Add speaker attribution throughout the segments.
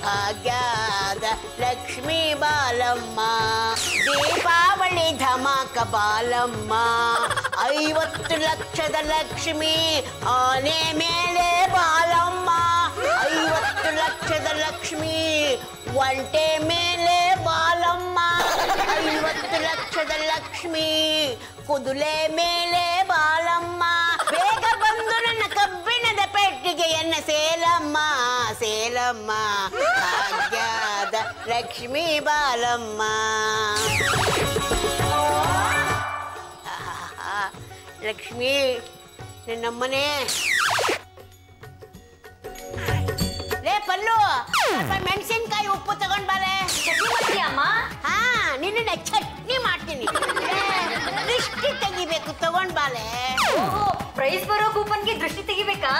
Speaker 1: ಭಾಗ್ಯದ ಲಕ್ಷ್ಮೀ ಬಾಲಮ್ಮ ದೀಪಾವಳಿ ಧಮಾಕ ಬಾಲಮ್ಮ 50 ಲಕ್ಷದ ಲಕ್ಷ್ಮಿ ಆನೆ ಮೇಲೆ ಬಾಲಮ್ಮ 50 ಲಕ್ಷದ ಲಕ್ಷ್ಮಿ ಒಂಟೆ ಮೇಲೆ ಬಾಲಮ್ಮ 50 ಲಕ್ಷದ ಲಕ್ಷ್ಮಿ ಕುದುರೆ ಮೇಲೆ ಬಾಲಮ್ಮ ಬೇಗ ಬಂದು ನನ್ನ ಕಬ್ಬಿಣದ ಪೆಟ್ಟಿಗೆಯನ್ನ ಸೇಲಮ್ಮ ಸೇಲಮ್ಮ ಭಾಗ್ಯದ ಲಕ್ಷ್ಮೀ ಬಾಲಮ್ಮ ಲಕ್ಷ್ಮಿ ನಿನ್ನಮ್ಮನೇ ಲೇ ಪಲ್ಲು ಮೆಣಸಿನ್ಕಾಯಿ ಉಪ್ಪು ತಗೊಂಡ್ ಬಾಲೆ
Speaker 2: ಚಟ್ನಿ ಮಾಡ್ತೀಯಮ್ಮ?
Speaker 1: ಹಾ ನಿನ್ನ ಚಟ್ನಿ ಮಾಡ್ತೀನಿ ದೃಷ್ಟಿ ತೆಗಿಬೇಕು ತಗೊಂಡ್ ಬಾಲೆ
Speaker 2: ಪ್ರೈಸ್ ಬರೋ ಕೂಪನ್ಗೆ ದೃಷ್ಟಿ ತೆಗಿಬೇಕಾ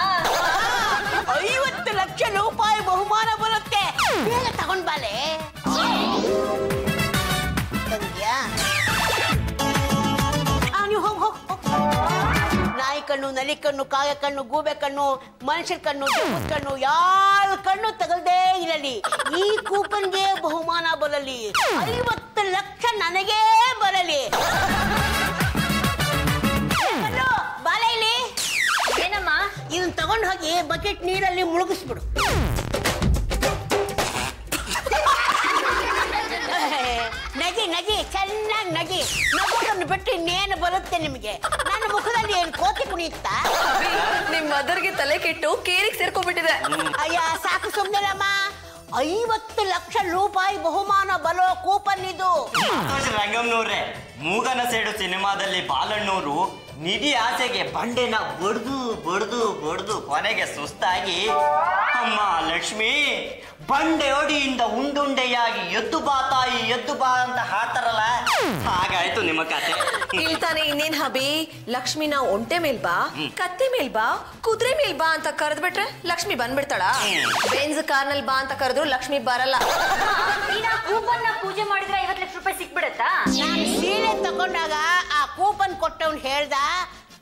Speaker 1: 50 ಲಕ್ಷ ರೂಪಾಯಿ ಬಹುಮಾನ ಬರುತ್ತೆ ಬೇಗ ತಗೊಂಡ್ ಬಾಲೆ ತಂದ್ಯಾ ನೀವು ಹೋಗ್ ನಾಯಿ ಕಣ್ಣು ನಲಿ ಕಣ್ಣು ಕಾಯ ಕಣ್ಣು ಗೂಬೆ ಕಣ್ಣು ಮನುಷ್ಯರ ಕಣ್ಣು ದೇವದ ಕಣ್ಣು ಯಾರ ಕಣ್ಣು ತಗಲ್ದೇ ಇರಲಿ ಈ ಕೂಪನ್ಗೆ ಬಹುಮಾನ ಬರಲಿ 50 ಲಕ್ಷ ನನಗೇ ಬರಲಿ ಬಾಲೆ ಇಲ್ಲಿ
Speaker 2: ಏನಮ್ಮ
Speaker 1: ಇದನ್ನ ತಗೊಂಡು ಹೋಗಿ ಬಕೆಟ್ ನೀರಲ್ಲಿ ಮುಳುಗಿಸ್ಬಿಡು ನಗಿ ನಗಿ ಚೆನ್ನಾಗಿ ನಗಿ ನಗೋದನ್ನು ಬಿಟ್ಟು ಇನ್ನೇನು ಬರುತ್ತೆ ನಿಮಗೆ ನನ್ನ ಮುಖದಲ್ಲಿ ಏನು ಕೋತಿ ಕುಣಿಯುತ್ತಾ
Speaker 3: ನಿಮ್ ಮದರ್ಗೆ ತಲೆ ಕೆಟ್ಟು ಕೇರಿಗೆ ಸೇರ್ಕೊಂಡ್ಬಿಟ್ಟಿದೆ
Speaker 1: ಅಯ್ಯ ಸಾಕು ಸುಮ್ಮನೆಲ್ಲಮ್ಮ 50 ಲಕ್ಷ ರೂಪಾಯಿ ಬಹುಮಾನ ಬರೋ ಕೂಪನ್ ಇದು
Speaker 4: ರಂಗಮ್ನವ್ರೆ ಮೂಗನ ಸೇಡು ಸಿನಿಮಾದಲ್ಲಿ ಬಾಲಣ್ಣವರು ನಿಧಿ ಆಸೆಗೆ ಬಂಡೆನ ಬಡ್ದು ಕೊನೆಗೆ ಸುಸ್ತಾಗಿ ಅಮ್ಮ ಲಕ್ಷ್ಮಿ ಬಂಡೆ ಒಡಿಯಿಂದ ಉಂಡುಂಡೆಯಾಗಿ ಎದ್ದು ಬಾ ತಾಯಿ ಎದ್ದು ಬಾ ಅಂತ ಹಾಡ್ತಾರಲ್ಲ ಹಾಗಾಯ್ತು ನಿಮ್ಮ ಕತೆ
Speaker 3: ಇಲ್ತಾನೆ ಇನ್ನೇನ್ ಹಬಿ ಲಕ್ಷ್ಮಿನ ಒಂಟೆ ಮೇಲ್ ಬಾ ಕತ್ತೆ ಮೇಲ್ ಬಾ ಕುದುರೆ ಮೇಲ್ ಬಾ ಅಂತ ಕರೆದ್ಬಿಟ್ರೆ ಲಕ್ಷ್ಮಿ ಬಂದ್ಬಿಡ್ತಾಳ ಬೆಂಜ್ ಕಾರ್ನಲ್ಲಿ ಬಾ ಅಂತ ಕರೆದ್ರು ಲಕ್ಷ್ಮಿ ಬರಲ್ಲ
Speaker 2: ನೀನ್ ಆ ಕೂಪನ್ ಪೂಜೆ ಮಾಡಿದ್ರೆ 50 ಲಕ್ಷ ರೂಪಾಯಿ ಸಿಕ್ಬಿಡತ್ತಾ
Speaker 1: ನಾನು ಸೀರೆ ತಗೊಂಡಾಗ ಆ ಕೂಪನ್ ಕೊಟ್ಟವನು ಹೇಳ್ದ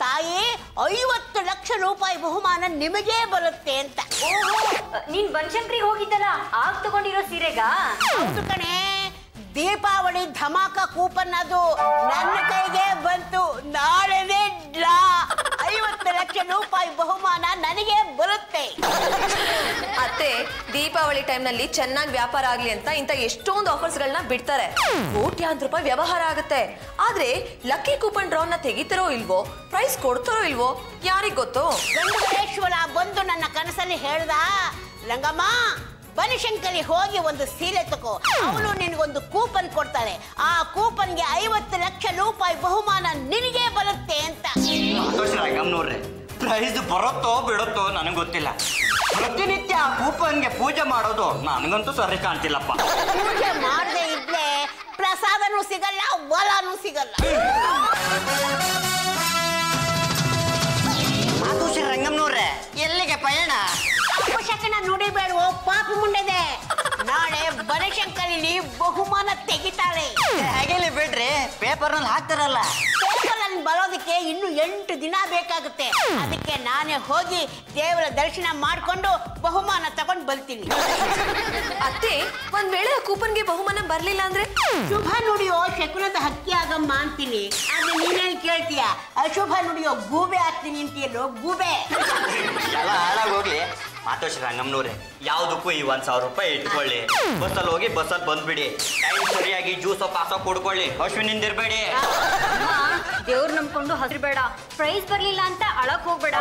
Speaker 1: ತಾಯಿ 50 ಲಕ್ಷ ರೂಪಾಯಿ ಬಹುಮಾನ ನಿಮಗೇ ಬರುತ್ತೆ ಅಂತ
Speaker 2: ನೀನ್ ಬನಶಂಕರಿಗೆ ಹೋಗಿದ್ದಲ್ಲ ಆಗ ತಗೊಂಡಿರೋ ಸೀರೆಗಾ
Speaker 1: ಹೌದು ಕಣೆ ದೀಪಾವಳಿ ಧಮಾಕ ಕೂಪನ್ ಅದು ನನ್ನ ಕೈಗೆ ಬಂತು ನಾಳೆನೇ ಡ್ರಾ 50 ಲಕ್ಷ ರೂಪಾಯಿ ಬಹುಮಾನ ನನಗೆ ಬರುತ್ತೆ
Speaker 3: ಅತ್ತೆ ದೀಪಾವಳಿ ಟೈಮ್ ನಲ್ಲಿ ಚೆನ್ನಾಗಿ ವ್ಯಾಪಾರ ಆಗ್ಲಿ ಅಂತ ಇಂತ ಎಷ್ಟೊಂದು ಆಫರ್ಸ್ ಗಳನ್ನ ಬಿಡ್ತಾರೆ ಕೋಟ್ಯಾಂತರ ರೂಪಾಯಿ ವ್ಯವಹಾರ ಆಗುತ್ತೆ ಆದ್ರೆ ಲಕ್ಕಿ ಕೂಪನ್ ಡ್ರಾ ನ ತೆಗಿತಾರೋ ಇಲ್ವೋ ಪ್ರೈಸ್ ಕೊಡ್ತಾರೋ ಇಲ್ವೋ ಯಾರಿಗ್ ಗೊತ್ತು
Speaker 1: ಗಂಗೇಶ್ವರ ಬಂದು ನನ್ನ ಕನಸಲ್ಲಿ ಹೇಳ್ದ ರಂಗಮ್ಮ ಬನಶಂಕರಿ ಹೋಗಿ ಒಂದು ಸೀರೆ ತಗೋ ಅವನು ನಿನಗೊಂದು ಕೂಪನ್ ಕೊಡ್ತಾಳೆ ಆ ಕೂಪನ್ಗೆ 50 ಲಕ್ಷ ರೂಪಾಯಿ ಬಹುಮಾನ ನಿನಗೆ ಬರುತ್ತೆ ಅಂತ
Speaker 4: ರಂಗಮ್ನವ್ರೆ ಪ್ರೈಸ್ ಬರುತ್ತೋ ಬಿಡುತ್ತೋ ನನಗೆ ಗೊತ್ತಿಲ್ಲ ಪ್ರತಿನಿತ್ಯ ಆ ಕೂಪನ್ಗೆ ಪೂಜೆ ಮಾಡೋದು ನನಗಂತೂ ಸರಿ ಕಾಣ್ತಿಲ್ಲಪ್ಪ
Speaker 1: ಪೂಜೆ ಮಾಡದೆ ಇದ್ರೆ ಪ್ರಸಾದನೂ ಸಿಗಲ್ಲ ವಲನೂ ಸಿಗಲ್ಲ
Speaker 4: ರಂಗಮ್ನವ್ರೆ ಎಲ್ಲಿಗೆ ಪಯಣ
Speaker 1: ಅಪಶಕನ ನುಡಿಬೇಡುವ ಪಾಪ ಮುಂಡೆದೆ ನಾಳೆ ಬನಶಂಕರಿಲಿ ಬಹುಮಾನ ತೆಗಿತಾಳೆ
Speaker 4: ಹಾಗೆಲ್ಲ ಬಿಡ್ರಿ ಪೇಪರ್ ನಲ್ಲಿ ಹಾಕ್ತಾರಲ್ಲ
Speaker 1: ಪೇಪರಲ್ಲಿ ಬರೋದಕ್ಕೆ ಇನ್ನು 8 ದಿನ ಬೇಕಾಗುತ್ತೆ ಅದಕ್ಕೆ ನಾನೇ ಹೋಗಿ ದೇವರ ದರ್ಶನ ಮಾಡ್ಕೊಂಡು ಬಹುಮಾನ ತಗೊಂಡು ಬರ್ತೀನಿ
Speaker 3: ಅತ್ತೆ ಒಂದ್ ವೇಳೆ ಕೂಪನ್ಗೆ ಬಹುಮಾನ ಬರ್ಲಿಲ್ಲ ಅಂದ್ರೆ
Speaker 1: ಶುಭ ನುಡಿಯೋ ಶಕುನದ ಹಕ್ಕಿ ಆಗಮ್ಮ ಅಂತೀನಿ ಆದ್ರೆ ನೀನೇನ್ ಕೇಳ್ತೀಯ ಅಶುಭ ನುಡಿಯೋ ಗೂಬೆ ಆಗ್ತೀನಿ ಅಂತೀಯಲ್ಲೋ ಗೂಬೆ
Speaker 4: ಎಲ್ಲ ಹಾಳಾಗಿ ಹೋಗ್ಲಿ ಮಾತೋಶ್ರೀ ರಂಗಮ್ನವ್ರೆ ಯಾವ್ದಕ್ಕೂ ಈ 1,000 ರೂಪಾಯಿ ಇಟ್ಕೊಳ್ಳಿ ಬಸ್ಸಲ್ಲಿ ಹೋಗಿ ಬಸ್ಸಲ್ಲಿ ಬಂದ್ಬಿಡಿ ಟೈಮ್ ಸರಿಯಾಗಿ ಜ್ಯೂಸೋ ಪಾಸೋ ಕುಡ್ಕೊಳ್ಳಿ ಅಶ್ವಿನಿಂದಿರ್ಬೇಡಿ
Speaker 2: ದೇವ್ರ ನಂಬ್ಕೊಂಡು ಹಸಿರ್ಬೇಡ ಪ್ರೈಸ್ ಬರ್ಲಿಲ್ಲ ಅಂತ ಅಳಕ್ ಹೋಗ್ಬೇಡ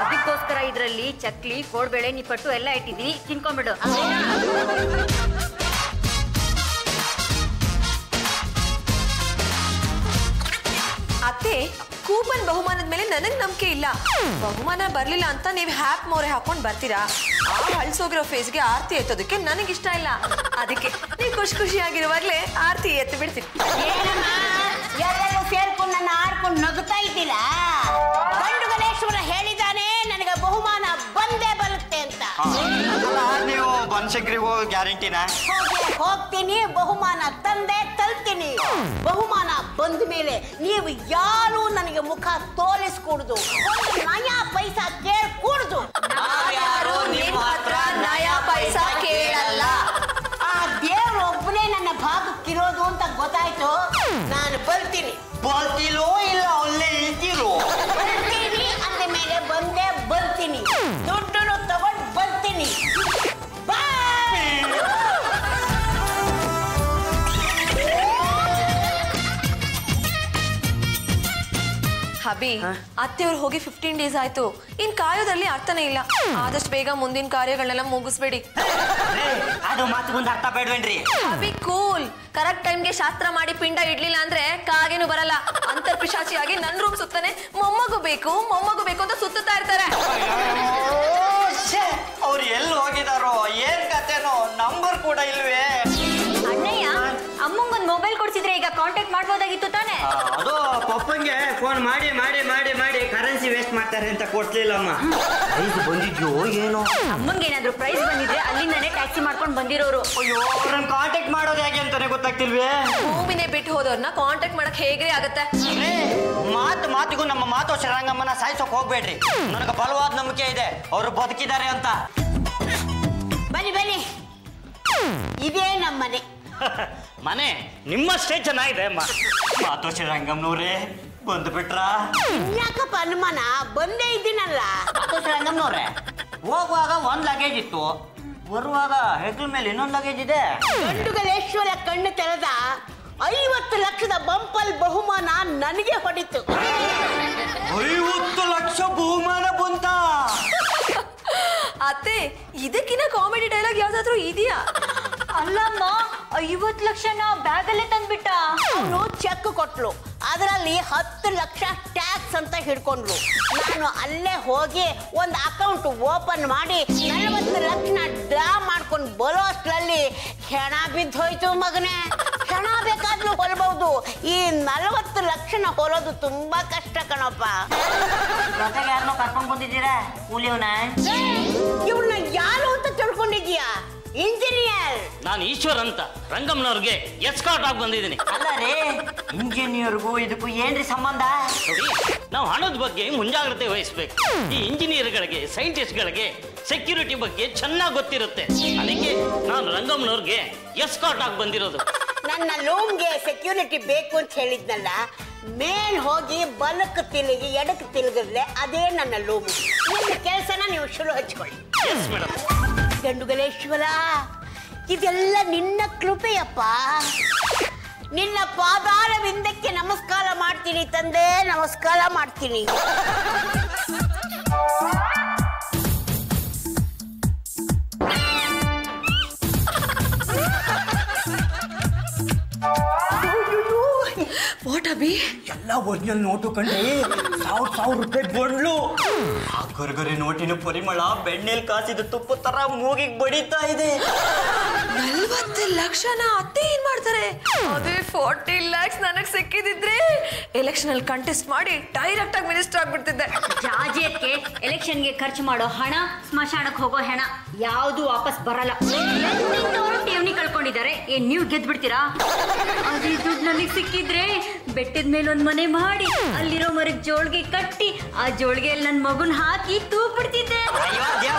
Speaker 2: ಅದಕ್ಕೋಸ್ಕರ ಇದ್ರಲ್ಲಿ ಚಕ್ಲಿ ಕೋಡ್ಬೇಳೆ ನಿಪ್ಪಟ್ಟು ಎಲ್ಲ ಇಟ್ಟಿದೀನಿ ತಿನ್ಕೊಂಡ್ಬಿಡು
Speaker 3: ಅತ್ತೆ ಕೂಪನ್ ಬಹುಮಾನದ ಮೇಲೆ ನನಗ್ ನಂಬಿಕೆ ಇಲ್ಲ ಬಹುಮಾನ ಬರ್ಲಿಲ್ಲ ಅಂತ ನೀವ್ ಹ್ಯಾಪ್ ಮೋರೆ ಹಾಕೊಂಡ್ ಬರ್ತೀರಾ ಆ ಹಳ್ಸೋಗಿರೋ ಫೇಸ್ಗೆ ಆರ್ತಿ ಎತ್ತೋದಕ್ಕೆ ನನಗಿಷ್ಟ ಇಲ್ಲ ಅದಕ್ಕೆ ನೀವ್ ಖುಷಿಯಾಗಿರುವಾಗ್ಲೇ ಆರ್ತಿ ಎತ್ತು ಬಿಡ್ತೀನಿ
Speaker 1: ಎಲ್ಲರೂ ಸೇರ್ಕೊಂಡು ನನ್ನ ಆಡ್ಕೊಂಡು ನಗುತ್ತಾ ಇದ್ದೀರ ಗಂಡುಗಲೇಶ್ವರ ಹೇಳಿದಾನೆ ನನಗೆ ಬಹುಮಾನ ಬಂದೇ ಬರುತ್ತೆ ಅಂತ
Speaker 4: ನೀವು ಬನಶಂಕರಿಗೆ ಹೋಗೋ ಗ್ಯಾರಂಟಿನಾ
Speaker 1: ಹೋಗ್ತೀನಿ ಬಹುಮಾನ ತಂದೆ ತಲ್ತೀನಿ ಬಹುಮಾನ ಬಂದ ಮೇಲೆ ನೀವು ಯಾರು ನನಗೆ ಮುಖ ತೋರಿಸ್ಕೂಡ್ದು ಒಂದು ನಯಾ ಪೈಸಾ ಕೇಳ್ಕೂಡ್ದು
Speaker 4: ಯಾರು ನಿಮ್ಮ ಹತ್ರ
Speaker 1: ಗೊತ್ತಾಯ್ತು. ನಾನು ಬರ್ತೀನಿ.
Speaker 4: ಬರ್ತಿಲೋ ಇಲ್ಲ ಅಲ್ಲೇ ಇಳ್ತಿರೋ?
Speaker 1: ಬರ್ತೀನಿ ಅಂದ ಮೇಲೆ ಬಂದೇ ಬರ್ತೀನಿ. ದುಡ್ಡು ತಗೊಂಡು ಬರ್ತೀನಿ.
Speaker 3: ಹಬಿ, ಅತ್ತೆಯವ್ರು ಹೋಗಿ 15 ಡೇಸ್ ಆಯ್ತು. ಇನ್ ಕಾಯೋದ್ರಲ್ಲಿ ಅರ್ಥನೇ ಇಲ್ಲ. ಆದಷ್ಟು ಬೇಗ ಮುಂದಿನ ಕಾರ್ಯಗಳನ್ನೆಲ್ಲ ಮುಗಿಸ್ಬೇಡಿ.
Speaker 4: ಅದು ಮಾತು ಮುಂದೆ ಅರ್ಥ ಬೇಡ್ವೇನ್ರಿ?
Speaker 3: ಹಬಿ ಕೂಲ್. ಕರೆಕ್ಟ್ ಟೈಮ್ಗೆ ಶಾಸ್ತ್ರ ಮಾಡಿ ಪಿಂಡ ಇಡ್ಲಿಲ್ಲ ಅಂದ್ರೆ ಕಾಗೇನು ಬರಲ್ಲ. ಅಂತರ್ಪಿಶಾಚಿಯಾಗಿ ನನ್ನ ರೂಮ್ ಸುತ್ತಾನೆ ಮೊಮ್ಮಗು ಬೇಕು ಅಂತ ಸುತ್ತುತ್ತಾ ಇರ್ತಾರೆ.
Speaker 4: ಅವ್ರು ಎಲ್ಲಿ ಹೋಗಿದಾರೋ ಏನ್ ಕತೆನೋ ನಂಬರ್ ಕೂಡ ಇಲ್ವೇ?
Speaker 2: ಅಣ್ಣಯ್ಯ, ಅಮ್ಮಂಗೊಂದು ಮೊಬೈಲ್ ಕೊಡ್ಸಿದ್ರೆ ಈಗ ಕಾಂಟ್ಯಾಕ್ಟ್ ಮಾಡ್ಬೋದಾಗಿತ್ತು ತಾನೆ?
Speaker 4: ಅದು ಪಪ್ಪಂಗೆ ಫೋನ್ ಮಾಡಿ ಮಾಡಿ ಮಾಡಿ ಮಾಡಿ ಕರೆನ್ಸಿ ವೇಸ್ಟ್ ಮಾಡ್ತಾರೆ ಅಂತ ಕೊಡ್ಲಿಲ್ಲಮ್ಮ. ಇದು ಬಂದಿದ್ಯೋ ಏನೋ?
Speaker 2: ಅಮ್ಮಂಗೆ ಏನಾದ್ರು ಪ್ರೈಸ್ ಬಂದಿದ್ರೆ ಅಲ್ಲಿಂದಾನೆ ಟ್ಯಾಕ್ಸಿ ಮಾಡ್ಕೊಂಡು ಬಂದಿರೋರು.
Speaker 4: ಅಯ್ಯೋ, ಅವ್ರನ್ನ ಕಾಂಟ್ಯಾಕ್ಟ್ ಮಾಡೋದು ಹೇಗೆ ಅಂತಾನೆ ಗೊತ್ತಾಗ್ತಿಲ್ವೇ?
Speaker 3: ಭೂಮಿನೇ ಬಿಟ್ಟು ಹೋದವ್ರನ್ನ ಕಾಂಟ್ಯಾಕ್ಟ್ ಮಾಡಕ್ ಹೇಗ್ರಿ ಆಗತ್ತೆ?
Speaker 4: ಮಾತಿಗೂ ನಮ್ಮ ಮಾತೋಶ್ರೀ ರಂಗಮ್ಮನ ಸಾಯಿಸೋಕ್ ಹೋಗ್ಬೇಡ್ರಿ. ನನಗೆ ಬಲವಾದ ನಂಬಿಕೆ ಇದೆ ಅವರು ಬದುಕಿದ್ದಾರೆ ಅಂತ.
Speaker 1: ಬನ್ನಿ ಇದೇ ನಮ್ಮನೆ.
Speaker 4: ಮನೆ ನಿಮ್ಮಷ್ಟೇ ಚೆನ್ನಾಗಿದೆ ಅಮ್ಮ. ಮಾತೋಶ್ರೀ ರಂಗಮ್ಮನವ್ರೇ ಬಂದು ಬಿಟ್ರಾ?
Speaker 1: ಯಾಕಪ್ಪ ಅನುಮಾನ? ಬಂದೇ ಇದ್ದೀನಲ್ಲ.
Speaker 4: ಮಾತೋಶ್ರೀ ರಂಗಮ್ಮನವ್ರೆ, ಹೋಗುವಾಗ ಒಂದ್ ಲಗೇಜ್ ಇತ್ತು, ಬರುವಾಗ ಹೆಗ್ಲ ಮೇಲೆ ಇನ್ನೊಂದು ಲಗೇಜ್ ಇದೆ.
Speaker 1: ಗಂಡುಗಲೇಶ್ವರ ಕಣ್ಣು ತೆರೆದ 50 ಲಕ್ಷದ ಬಂಪಲ್ ಬಹುಮಾನ ನನಗೆ ಹೊಡಿತು.
Speaker 4: 50 ಲಕ್ಷ ಬಹುಮಾನ ಬಂತ?
Speaker 3: ಅತ್ತೆ, ಇದಕ್ಕಿನ್ನ ಕಾಮಿಡಿ ಡೈಲಾಗ್ ಯಾವ್ದಾದ್ರು ಇದೆಯಾ?
Speaker 2: ಅಲ್ಲಮ್ಮ, 50 ಲಕ್ಷನ ಬ್ಯಾಗಲ್ಲೇ ತಂದ್ಬಿಟ್ಟ.
Speaker 1: ಅವನು ಚೆಕ್ ಕೊಟ್ಲು, ಅದರಲ್ಲಿ 10 ಲಕ್ಷ ಟ್ಯಾಕ್ಸ್ ಅಂತ ಹಿಡ್ಕೊಂಡ್ರು. ನಾನು ಅಲ್ಲೇ ಹೋಗಿ ಒಂದು ಅಕೌಂಟ್ ಓಪನ್ ಮಾಡಿ 40 ಲಕ್ಷನ ಡ್ರಾ ಮಾಡ್ಕೊಂಡು ಬರೋ ಅಷ್ಟರಲ್ಲಿ ಹೆಣ ಬಿದ್ದೋಯ್ತು ಮಗನೇ. ಹೆಣ ಬೇಕಾದ್ರೂ ಹೊರಬಹುದು, ಈ 40 ಲಕ್ಷನ ಹೊರೋದು ತುಂಬಾ ಕಷ್ಟ ಕಣಪ್ಪ.
Speaker 4: ಜೊತೆಗೆ ಯಾರನ್ನೋ ಕರ್ಕೊಂಡು ಬಂದಿದ್ದೀರಾ ಕೂಲಿಯವನ?
Speaker 1: ಇವ್ನ ಯಾರು ಅಂತ ತಿಳ್ಕೊಂಡಿದ್ಯಾ? ಇಂಜಿನಿಯರ್.
Speaker 5: ನಾನು ಈಶ್ವರ್ ಅಂತ ರಂಗಮ್ಮನವ್ರಿಗೆ ಎಸ್ಕಾರ್ಟ್ ಆಗಿ ಬಂದಿದ್ದೀನಿ.
Speaker 4: ಅಲ್ಲ ರೀ, ಇಂಜಿನಿಯರ್ಗೂ ಇದಕ್ಕೂ ಏನ್ರಿ ಸಂಬಂಧ?
Speaker 5: ನೋಡಿ, ನಾವು ಹಣದ ಬಗ್ಗೆ ಮುಂಜಾಗ್ರತೆ ವಹಿಸ್ಬೇಕು. ಈ ಇಂಜಿನಿಯರ್ಗಳಿಗೆ ಸೈಂಟಿಸ್ಟ್ಗಳಿಗೆ ಸೆಕ್ಯೂರಿಟಿ ಬಗ್ಗೆ ಚೆನ್ನಾಗಿ ಗೊತ್ತಿರುತ್ತೆ. ಅದಕ್ಕೆ ನಾನು ರಂಗಮ್ಮನವ್ರಿಗೆ ಎಸ್ಕಾರ್ಟ್ ಆಗಿ ಬಂದಿರೋದು.
Speaker 1: ನನ್ನ ರೂಮ್ಗೆ ಸೆಕ್ಯೂರಿಟಿ ಬೇಕು ಅಂತ ಹೇಳಿದ್ನಲ್ಲ, ಮೇಲ್ ಹೋಗಿ ಬಲಕ್ಕೆ ತಿರುಗಿ ಎಡಕ್ಕೆ ತಿರುಗಿದ್ರೆ ಅದೇ ನನ್ನ ರೂಮು. ನಿಮ್ಮ ಕೆಲಸನ ನೀವು ಶುರು ಹಚ್ಕೊಳ್ಳಿ.
Speaker 5: Yes madam.
Speaker 1: ಗಂಡುಗಲೇಶ್ವರ, ಇದೆಲ್ಲ ನಿನ್ನ ಕೃಪೆಯಪ್ಪ. ನಿನ್ನ ಪಾದಾರವಿಂದಕ್ಕೆ ನಮಸ್ಕಾರ ಮಾಡ್ತೀನಿ ತಂದೆ, ನಮಸ್ಕಾರ ಮಾಡ್ತೀನಿ.
Speaker 3: ವಾಟ್ ಅಭಿ?
Speaker 4: ಎಲ್ಲ ಒರಿಜಿನಲ್ ನೋಟು ಕಂಡ್ರಿ, 1000 ರೂಪಾಯಿ ಬಂಡ್ಲು. ಆ ಗರ್ಗರೆ ನೋಟಿನ ಪರಿಮಳ ಬೆಣ್ಣೆಲ್ ಕಾಸಿದ ತುಪ್ಪ ತರ ಮೂಗಿಗೆ ಬಡಿತಾ ಇದೆ.
Speaker 3: 40 ಲಕ್ಷನ ಅತ್ತೆ ಏನ್ ಮಾಡ್ತಾರೆ? ಅದೇ 40 ಲ್ಯಾಕ್ಸ್ ನನಗ್ ಸಿಕ್ಕಿದಿದ್ರೆ ಎಲೆಕ್ಷನ್ ಅಲ್ಲಿ ಕಂಟೆಸ್ಟ್ ಮಾಡಿ ಡೈರೆಕ್ಟ್ ಆಗಿ ಮಿನಿಸ್ಟರ್ ಆಗ್ಬಿಡ್ತಿದ್ದೆ.
Speaker 2: ಜಾಜಿಯಕ್ಕೆ ಎಲೆಕ್ಷನ್ಗೆ ಖರ್ಚು ಮಾಡೋ ಹಣ, ಸ್ಮಶಾನಕ್ಕೆ ಹೋಗೋ ಹಣ ಯಾವುದು ವಾಪಸ್ ಬರಲ್ಲ. ಠೇವಣಿ ಕಳ್ಕೊಂಡಿದ್ದಾರೆ, ಏನ್ ನೀವು ಗೆದ್ಬಿಡ್ತೀರಾ? ಅದೇ ದುಡ್ಡು ನನಗೆ ಸಿಕ್ಕಿದ್ರೆ ಬೆಟ್ಟದ ಮೇಲೆ ಒಂದ್ ಮನೆ ಮಾಡಿ ಅಲ್ಲಿರೋ ಮರಕ್ಕೆ ಜೋಳಿಗೆ ಕಟ್ಟಿ ಆ ಜೋಳಿಗೆಯಲ್ಲಿ ನನ್ ಮಗುನ್ ಹಾಕಿ ತೂಗ್ ಬಿಡ್ತಿದ್ದೆ.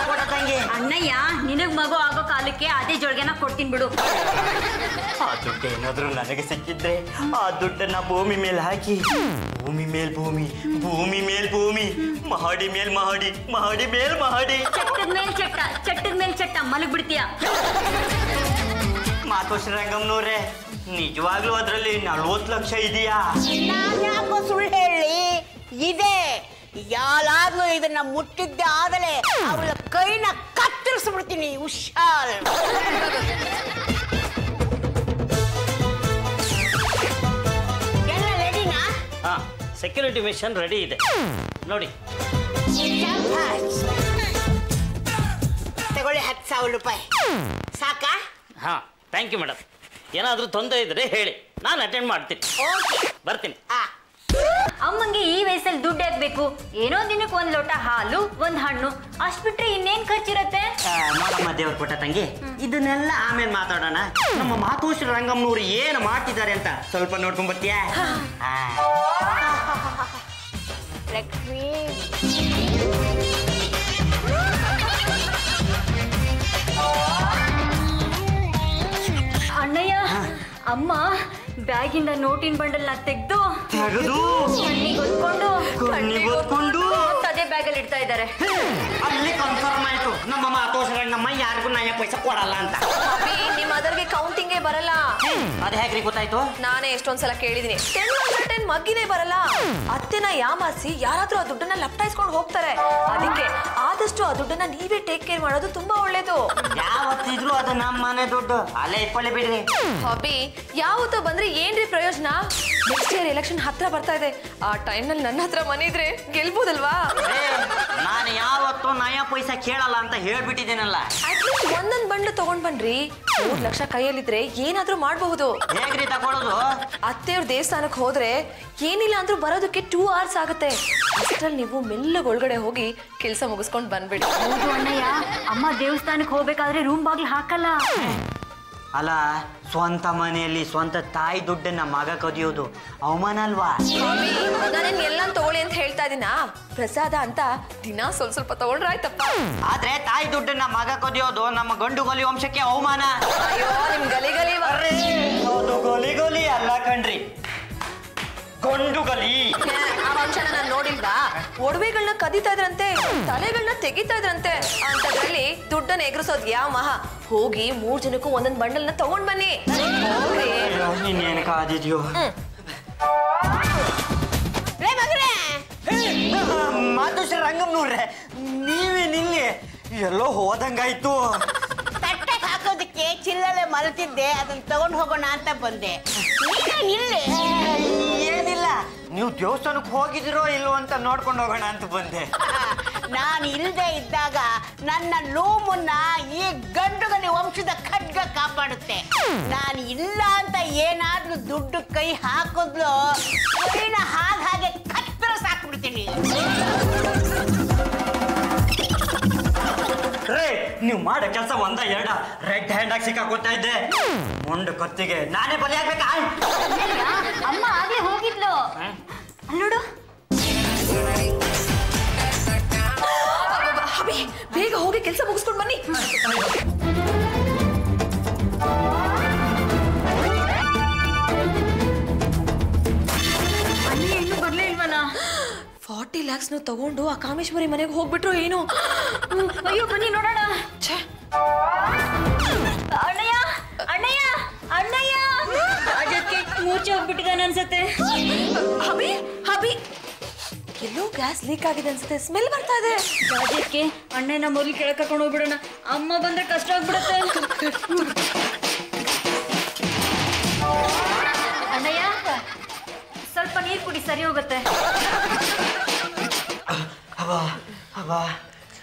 Speaker 2: ಅಣ್ಣಯ್ಯ, ನಿನಗ್ ಮಗು ಆಗೋ ಕಾಲಕ್ಕೆ ಅದೇ ಜೋಳಿಗೆನ ಕೊಡ್ತೀನಿ ಬಿಡು.
Speaker 4: ಆ ದುಡ್ಡು ಏನಾದ್ರೂ ನನಗೆ ಸಿಕ್ಕಿದ್ರೆ ಆ ದುಡ್ಡನ್ನ ಭೂಮಿ ಮೇಲೆ ಹಾಕಿ, ಭೂಮಿ ಮೇಲ್ ಭೂಮಿ, ಭೂಮಿ ಮೇಲ್ ಭೂಮಿ, ಮಹಡಿ ಮೇಲ್ ಮಹಡಿ, ಮಹಡಿ ಮೇಲ್ ಮಹಡಿ,
Speaker 2: ಚಟ್ಟದ ಮೇಲ್ ಚಟ್ಟ, ಚಟ್ಟದ ಮೇಲ್ ಚಟ್ಟ ಮಲಗ್ ಬಿಡ್ತೀಯ.
Speaker 4: ಮಾತೋಶ್ರೀ ರಂಗಮ್ಮನವ್ರೆ, ನಿಜವಾಗ್ಲೂ ಅದ್ರಲ್ಲಿ 40 ಲಕ್ಷ ಇದೆಯಾ?
Speaker 1: ನಾನು ಯಾಕೋ ಸುಳ್ಳು ಹೇಳಿ? ಇದೆ. ಯಾರಾದ್ರೂ ಇದನ್ನ ಮುಟ್ಟಿದ್ದೆ ಆದಲೇ ಅವಳ ಕೈನ ಕತ್ತರಿಸ್ಬಿಡ್ತೀನಿ. ಹುಷಾರ್. ಎಲ್ಲ ರೆಡಿನಾ?
Speaker 5: ಹಾ, ಸೆಕ್ಯೂರಿಟಿ ಮಿಷನ್ ರೆಡಿ ಇದೆ ನೋಡಿ.
Speaker 1: ತಗೊಳ್ಳಿ 10,000 ರೂಪಾಯಿ. ಸಾಕಾ?
Speaker 5: ಹಾ, ಥ್ಯಾಂಕ್ ಯು ಮೇಡಮ್. ಏನಾದರೂ ತೊಂದರೆ ಇದ್ರೆ ಹೇಳಿ, ನಾನು ಅಟೆಂಡ್ ಮಾಡ್ತೀನಿ. ಬರ್ತೀನಿ.
Speaker 2: ಅಮ್ಮಂಗೆ ಈ ವಯಸ್ಸಲ್ಲಿ ದುಡ್ಡು ಹಾಕ್ಬೇಕು. ಏನೋ ದಿನಕ್ಕೆ 1 ಲೋಟ ಹಾಲು, 1 ಹಣ್ಣು, ಅಷ್ಟ್ ಬಿಟ್ರೆ ಇನ್ನೇನ್ ಖರ್ಚಿರತ್ತೆ?
Speaker 4: ನೋಡಮ್ಮ ದೇವ್ರ ಕೊಟ್ಟ ತಂಗಿ, ಇದನ್ನೆಲ್ಲ ಆಮೇಲೆ ಮಾತಾಡೋಣ. ನಮ್ಮ ಮಾತೋಶ್ರೀ ರಂಗಮ್ಮನವ್ರು ಏನು ಮಾಡ್ತಿದ್ದಾರೆ ಅಂತ ಸ್ವಲ್ಪ ನೋಡ್ಕೊಂಡ್ ಬರ್ತೀಯಾ?
Speaker 1: ಲಕ್ಷ್ಮಿ,
Speaker 2: ಅಣ್ಣಯ್ಯ, ಅಮ್ಮ ಬ್ಯಾಗಿಂದ ನೋಟಿನ ಬಂಡಲ್ನ ತೆಗೆದು
Speaker 4: ಹೊತ್ಕೊಂಡು
Speaker 2: ಅದೇ ಬ್ಯಾಗಲ್ಲಿ ಇಡ್ತಾ ಇದ್ದಾರೆ.
Speaker 4: ಅಲ್ಲಿ ಕನ್ಫರ್ಮ್ ಆಯ್ತು ನಮ್ಮ ಮಾತೋಶ್ರಂಗಮ್ಮ ಯಾರಿಗೂ ನಯ ಪೈಸಾ ಕೊಡಲ್ಲ ಅಂತ.
Speaker 3: ನಿಮ್ಮ ಅದರ್ಗೆ ಕೌಂಟಿಂಗೇ ಬರಲ್ಲ.
Speaker 4: ಅದ್ ಹೇಗ್ರಿ ಗೊತ್ತಾಯ್ತು?
Speaker 3: ನಾನೇ ಎಷ್ಟೊಂದ್ಸಲ ಕೇಳಿದೀನಿ. 10 ಮಗ್ಗಿನೇ ಬರಲ್ಲ. ಅತ್ತೆನ ಯಾಮಾರಿಸಿ ಯಾರಾದ್ರೂ ಆ ದುಡ್ಡನ್ನ ಲಪ್ಟಾಯಿಸ್ಕೊಂಡು ಹೋಗ್ತಾರೆ. ಅದಕ್ಕೆ ಆದಷ್ಟು ಆ ದುಡ್ಡನ್ನ ನೀವೇ ಟೇಕ್ ಕೇರ್ ಮಾಡೋದು ತುಂಬಾ ಒಳ್ಳೇದು.
Speaker 4: ಯಾವತ್ತಿದ್ರು ಅದು ನಮ್ಮ ಮನೆ ದುಡ್ಡು, ಅಲ್ಲೇ ಇಟ್ಕೊಳ್ಳಿ ಬಿಡ್ರಿ.
Speaker 3: ಹಾಬಿ ಯಾವತ್ತೋ ಬಂದ್ರೆ ಏನ್ರಿ ಪ್ರಯೋಜನ? ನೆಕ್ಸ್ಟ್ ಇಯರ್ ಎಲೆಕ್ಷನ್ ಹತ್ರ ಬರ್ತಾ ಇದೆ. ಆ ಟೈಮ್ ನಲ್ಲಿ ನನ್ನ ಹತ್ರ ಮನೆ ಇದ್ರೆ ಗೆಲ್ಬೋದಲ್ವಾ?
Speaker 4: ನಾನು ಯಾವತ್ತೂ ನಯ ಪೈಸಾ ಕೇಳಲ್ಲ ಅಂತ ಹೇಳ್ಬಿಟ್ಟಿದ್ದೀನಲ್ಲ.
Speaker 3: ಅಟ್ಲೀಸ್ಟ್ ಒಂದೊಂದ್ ಬಂಡ್ಲು ತಗೊಂಡ್ ಬನ್ರಿ. 3 ಲಕ್ಷ ಕೈಯಲ್ಲಿದ್ರೆ ಏನಾದ್ರೂ ಮಾಡಬಹುದು.
Speaker 4: ಹೇಗ್ರಿ ತಗೊಳ್ಳೋದು?
Speaker 3: ಅತ್ತೆಯವ್ರ ದೇವಸ್ಥಾನಕ್ಕೆ ಹೋದ್ರೆ ಏನಿಲ್ಲ ಅಂದ್ರೂ ಬರೋದಕ್ಕೆ 2 hours ಆಗುತ್ತೆ. ಅಷ್ಟ್ರಲ್ಲಿ ನೀವು ಮೆಲ್ಲಗೆ ಒಳಗಡೆ ಹೋಗಿ ಕೆಲಸ ಮುಗಿಸ್ಕೊಂಡು ಬಂದ್ಬಿಡಿ.
Speaker 2: ಹೌದು ಅಣ್ಣಯ್ಯ, ಅಮ್ಮ ದೇವಸ್ಥಾನಕ್ಕೆ ಹೋಗ್ಬೇಕಾದ್ರೆ ರೂಮ್ ಬಾಗ್ಲು ಹಾಕಲ್ಲ.
Speaker 4: ಅಲ್ಲ, ಸ್ವಂತ ಮನೆಯಲ್ಲಿ ಸ್ವಂತ ತಾಯಿ ದುಡ್ಡನ್ನ ಮಗ ಕದಿಯೋದು ಅವಮಾನ ಅಲ್ವಾ?
Speaker 3: ನಾನೇನ್ ಎಲ್ಲ ತಗೊಳ್ಳಿ ಅಂತ ಹೇಳ್ತಾ ಇದೀನ? ಪ್ರಸಾದ ಅಂತ ದಿನ ಸ್ವಲ್ಪ ತಗೊಂಡ್ರೆ ಆಯ್ತಪ್ಪ.
Speaker 4: ಆದ್ರೆ ತಾಯಿ ದುಡ್ಡನ್ನ ಮಗ ಕದಿಯೋದು ನಮ್ಮ ಗಂಡು ಗೊಲಿ ವಂಶಕ್ಕೆ ಅವಮಾನ.
Speaker 3: ಅಯ್ಯೋ ನಿಮ್ ಗಲಿ ಗಲಿ
Speaker 4: ಅದು ಗೊಲಿ ಗೊಲಿ ಅಲ್ಲ ಕಣ್ರಿ, ಗಂಡು ಗಲಿ.
Speaker 3: ಆ ವಂಶನ ನಾನು ನೋಡಿಲ್ವಾ? ಒಡವೆಗಳನ್ನ ಕದೀತಾ ಇದ್ರಂತೆ, ತಲೆಗಳನ್ನ ತೆಗಿತಾ ಇದ್ರಂತೆ. ಅಂತದ್ರಲ್ಲಿ ದುಡ್ಡನ್ನ ಎಗರಿಸೋದ್ ಯಾವ ಮಹಾ? ಹೋಗಿ 3 ಜನಕ್ಕೂ ಒಂದೊಂದ್ ಬಂಡಲ್ನ ತಗೊಂಡ್ ಬನ್ನಿ.
Speaker 4: ನೀನೇನು ಕಾದಿದ್ಯೋ? ಮಾತುಶ್ರೀ ರಂಗಮ್ ನೋಡ್ರೆ, ನೀವೇ ನಿಲ್ಲಿ ಎಲ್ಲೋ ಹೋದಂಗಾಯ್ತು.
Speaker 1: ತಟ್ಟೆಗೆ ಹಾಕೋದಕ್ಕೆ ಚಿಲ್ಲಲೆ ಮರೆತಿದ್ದೆ, ಅದನ್ನ ತಗೊಂಡು ಹೋಗೋಣ ಅಂತ ಬಂದೆ. ಇಲ್ಲಿ
Speaker 4: ಏನಿಲ್ಲ, ನೀವು ದೇವಸ್ಥಾನಕ್ಕೆ ಹೋಗಿದಿರೋ ಇಲ್ವೋ ಅಂತ ನೋಡ್ಕೊಂಡು ಹೋಗೋಣ ಅಂತ ಬಂದೆ.
Speaker 1: ನಾನು ಇಲ್ಲದೆ ಇದ್ದಾಗ ನನ್ನ ಲೂಮನ್ನ ಈ ಗಂಡುಗಲಿ ವಂಶದ ಖಡ್ಗ ಕಾಪಾಡುತ್ತೆ. ನಾನು ಇಲ್ಲ ಅಂತ ಏನಾದ್ರೂ ದುಡ್ಡು ಕೈ ಹಾಕಿದ್ಲು, ಕೈನ ಹಾಗೆ ಕತ್ತರ ಸಾಕ್ಬಿಡ್ತೀನಿ.
Speaker 4: ನೀವು ಮಾಡೋ ಕೆಲಸ ಒಂದ ಎರಡ ರೆಡ್ ಹ್ಯಾಂಡ್ ಆಗಿ ಸಿಕ್ಕಾಕೋತಾ ಇದ್ದೆ. ಮುಂಡು ಕತ್ತಿಗೆ ನಾನೇ ಬಲಿ ಆಗ್ಬೇಕಾ?
Speaker 2: ಅಮ್ಮ ಆಗ್ಲೇ ಹೋಗಿದ್ಲು. ನೋಡು,
Speaker 3: ಬೇಗ ಹೋಗಿ ಕೆಲಸ ಮುಗಿಸ್ಕೊಂಡು ಬನ್ನಿ.
Speaker 2: ಅಲ್ಲಿ ಇನ್ನೂ ಬರ್ಲೇ ಇಲ್ವಲ್ಲ?
Speaker 3: 40 lakhs ತಗೊಂಡು ಆ ಕಾಮೇಶ್ವರಿ ಮನೆಗೆ ಹೋಗ್ಬಿಟ್ರು ಏನು?
Speaker 2: ಅಯ್ಯೋ ಬನ್ನಿ ನೋಡೋಣ. ಅಣ್ಣಯ್ಯ ಅಣ್ಣಯ್ಯ ಅಣ್ಣಯ್ಯ, ಅದಕ್ಕೆ ಮೂರ್ಛೆ ಹೋಗ್ಬಿಟ್ಟಿದ್ದಾನೆ ಅನ್ಸತ್ತೆ.
Speaker 3: ಹಬಿ ಹಬಿ, ಎಲ್ಲೋ ಗ್ಯಾಸ್ ಲೀಕ್ ಆಗಿದೆ ಅನ್ಸುತ್ತೆ, ಸ್ಮೆಲ್ ಬರ್ತಾ ಇದೆ.
Speaker 2: ಅದಕ್ಕೆ ಅಣ್ಣನ ಮೊದಲು ಕೆಳಗೆ ಕರ್ಕೊಂಡು ಹೋಗ್ಬಿಡೋಣ, ಅಮ್ಮ ಬಂದ್ರೆ ಕಷ್ಟ ಆಗ್ಬಿಡುತ್ತೆ. ಅಣ್ಣಯ್ಯ ಸ್ವಲ್ಪ ನೀರು ಕುಡಿ, ಸರಿ ಹೋಗುತ್ತೆ.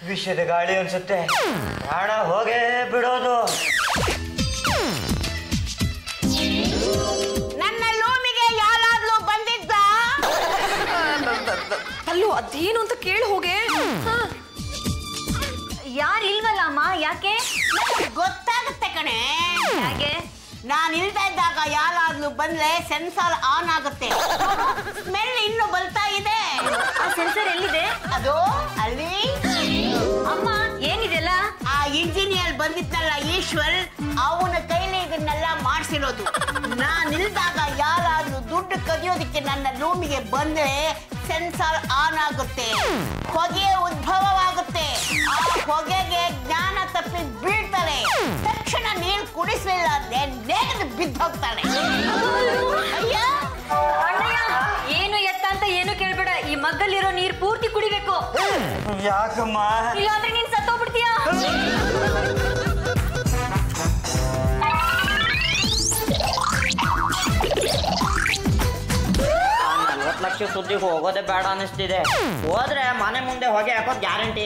Speaker 4: ವಿಷಯದ ಗಾಳಿ ಅನ್ಸುತ್ತೆ, ಬೇಡ ಹೋಗೇ ಬಿಡೋದು.
Speaker 1: ನನ್ನ ಲೂಮಿಗೆ ಯಾರಾದ್ರೂ ಬಂದಿದ್ದ?
Speaker 3: ಅಲ್ಲೂ ಅದೇನು ಅಂತ ಕೇಳಿ ಹೋಗೆ.
Speaker 2: ಯಾರು ಇಲ್ವಲ್ಲ ಅಮ್ಮ, ಯಾಕೆ?
Speaker 1: ಗೊತ್ತಾಗುತ್ತೆ ಕಣೆ.
Speaker 2: ಹಾಗೆ
Speaker 1: ನಾನು ಇಲ್ತಾ ಇದ್ದಾಗ ಯಾರಾದ್ರೂ ಬಂದ್ರೆ ಸೆನ್ಸಾರ್ ಆನ್ ಆಗುತ್ತೆ. ಸ್ಮೆಲ್ ಇನ್ನು ಬರ್ತಾ ಇದೆ.
Speaker 2: ಆ ಸೆನ್ಸರ್ ಎಲ್ಲಿದೆ?
Speaker 1: ಅದು ಅಲ್ಲಿ.
Speaker 2: ಅಮ್ಮ ಏನಿದೆಲ್ಲ?
Speaker 1: ಆ ಇಂಜಿನಿಯರ್ ಬಂದಿದ್ದಲ್ಲ ಈಶ್ವರ್, ಅವನ ಕೈಲಿ ಇದನ್ನೆಲ್ಲ ಮಾಡಿಸಿರೋದು. ನಾನು ಇಲ್ದಾಗ ಯಾರಾದ್ರೂ ದುಡ್ಡು ಕದಿಯೋದಕ್ಕೆ ನನ್ನ ರೂಮಿಗೆ ಬಂದ್ರೆ ಸೆನ್ಸಾರ್ ಆನ್ ಆಗುತ್ತೆ, ಹೊಗೆ ಉದ್ಭವವಾಗುತ್ತೆ. ಆ ಹೊಗೆಗೆ ಜ್ಞಾನ ತಪ್ಪಿ ಬೀಳ್ತಾರೆ. ತಕ್ಷಣ ನೀರು ಕುಡಿಸಲಿಲ್ಲ ಅಂದ್ರೆ ನೇಗದು ಬಿದ್ದು ಹೋಗ್ತಾನೆ.
Speaker 2: ಅಣ್ಣಯ್ಯ ಏನು ಎತ್ತ ಅಂತ ಏನು ಕೇಳ್ಬೇಡ, ಈ ಮಗ್ಗಲ್ಲಿರೋ ನೀರು ಪೂರ್ತಿ ಕುಡಿಬೇಕು.
Speaker 4: ಯಾಕಮ್ಮ?
Speaker 2: ಇಲ್ಲಾಂದ್ರೆ ನೀನ್ ಸತ್ತೋಗ್ಬಿಡ್ತೀಯಾ?
Speaker 4: 40 ಲಕ್ಷ ಸುದ್ದಿಗೆ ಹೋಗೋದೇ ಬೇಡ ಅನಿಸ್ತಿದೆ. ಹೋದ್ರೆ ಮನೆ ಮುಂದೆ ಹೊಗೆ ಹಾಕೋದು ಗ್ಯಾರಂಟಿ.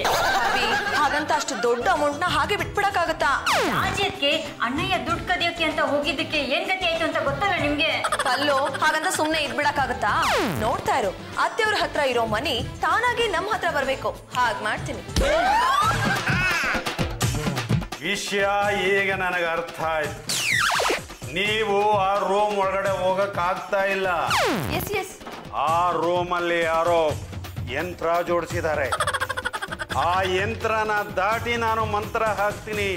Speaker 3: ಹಾಗಂತ ಅಷ್ಟು ದೊಡ್ಡ ಅಮೌಂಟ್ನ ಹಾಗೆ ಬಿಟ್ಬಿಡಕ್ಕಾಗತ್ತಾ?
Speaker 2: ರಾಜ್ಯಕ್ಕೆ ಅಣ್ಣಯ್ಯ ದುಡ್ಡು ಕದಿಯೋಕೆ ಅಂತ ಹೋಗಿದ್ದಕ್ಕೆ ಏನ್ ಗತಿ ಆಯ್ತು ಅಂತ ಗೊತ್ತಲ್ಲ ನಿಮ್ಗೆ?
Speaker 3: ಅಲ್ಲೋ ಹಾಗಂತ ಸುಮ್ನೆ ಇದ್ಬಿಡಕ್ಕಾಗತ್ತಾ? ನೋಡ್ತಾ ಇರು, ಅತ್ತೆಯವ್ರ ಹತ್ರ ಇರೋ ಮನಿ ತಾನಾಗಿ ನಮ್ಮ ಹತ್ರ ಬರ್ಬೇಕು. ಹಾಗ್ ಮಾಡ್ತೀನಿ.
Speaker 6: ವಿಷಯ ಈಗ ನನಗೆ ಅರ್ಥ ಆಯ್ತು. ನೀವು ಆ ರೂಮ್ ಒಳಗಡೆ ಹೋಗಕ್ಕಾಗ್ತಾ ಇಲ್ಲ.
Speaker 3: ಎಸ್
Speaker 6: ಆ ರೂಮಲ್ಲಿ ಯಾರೋ ಯಂತ್ರ ಜೋಡಿಸಿದ್ದಾರೆ. ಆ ಯಂತ್ರನ ದಾಟಿ ನಾನು ಮಂತ್ರ ಹಾಕ್ತೀನಿ.